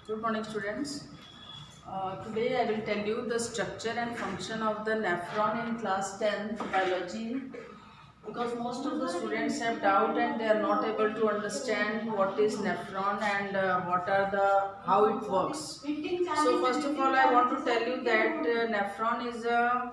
Good morning, students. Today I will tell you the structure and function of the nephron in class 10 biology, because most of the students have doubt and they are not able to understand what is nephron and what are the how it works. So first of all, I want to tell you that nephron is a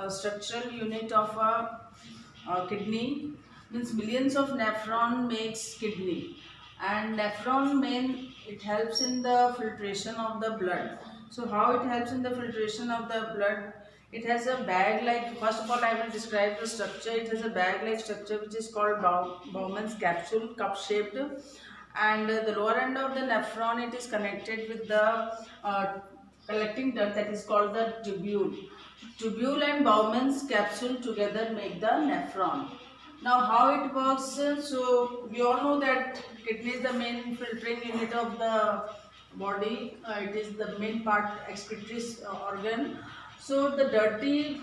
structural unit of a kidney. Means millions of nephron makes kidney, and nephron main it helps in the filtration of the blood. So how it helps in the filtration of the blood? It has a bag like, first of all I will describe the structure. It has a bag like structure which is called Bowman's capsule, cup shaped, and the lower end of the nephron, it is connected with the collecting duct, that is called the tubule. Tubule and Bowman's capsule together make the nephron. Now how it works? So we all know that kidney is the main filtering unit of the body. It is the main part, excretory organ. So the dirty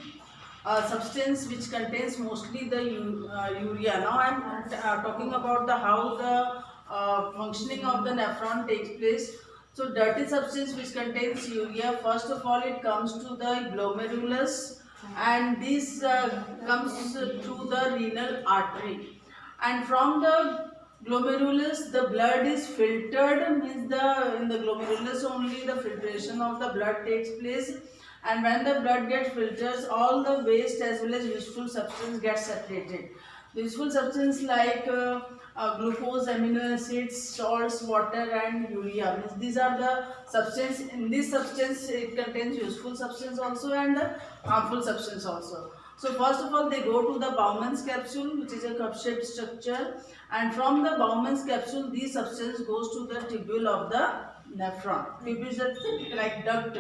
substance which contains mostly the urea. Now I am talking about the how the functioning of the nephron takes place. So dirty substance which contains urea, first of all it comes to the glomerulus, and this comes through the renal artery, and from the glomerulus the blood is filtered. Means the in the glomerulus only the filtration of the blood takes place, and when the blood gets filtered, all the waste as well as useful substance gets separated. The useful substance like glucose, amino acids, salts, water and urea. Means these are the substance. In this substance it contains useful substance also and harmful substance also. So first of all they go to the Bowman's capsule, which is a cup-shaped structure, and from the Bowman's capsule this substance goes to the tubule of the nephron. Tubule is like duct,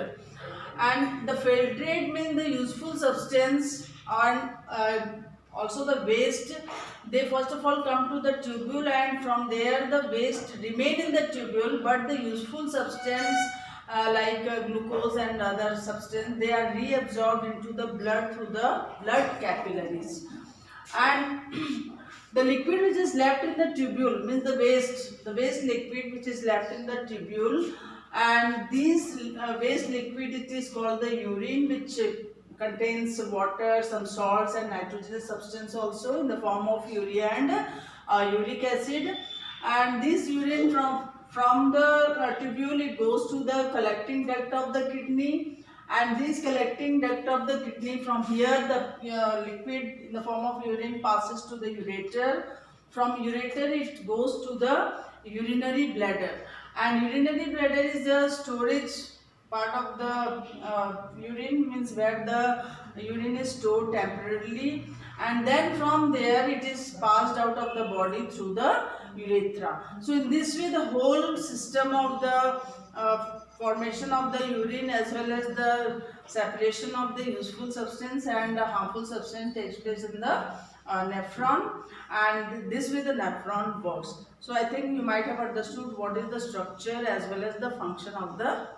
and the filtrate means the useful substance and also the waste. They first of all come to the tubule, and from there the waste remain in the tubule, but the useful substance like glucose and other substance, they are reabsorbed into the blood through the blood capillaries. And the liquid which is left in the tubule means the waste liquid which is left in the tubule, and this waste liquid, it is called the urine, which contains water, some salts and nitrogenous substance also in the form of urea and uric acid. And this urine from the tubule, it goes to the collecting duct of the kidney, and this collecting duct of the kidney, from here the liquid in the form of urine passes to the ureter. From ureter it goes to the urinary bladder, and urinary bladder is the storage part of the urine, means where the urine is stored temporarily, and then from there it is passed out of the body through the urethra. So in this way the whole system of the formation of the urine as well as the separation of the useful substance and the harmful substance takes place in the nephron, and this way the nephron works. So I think you might have understood what is the structure as well as the function of the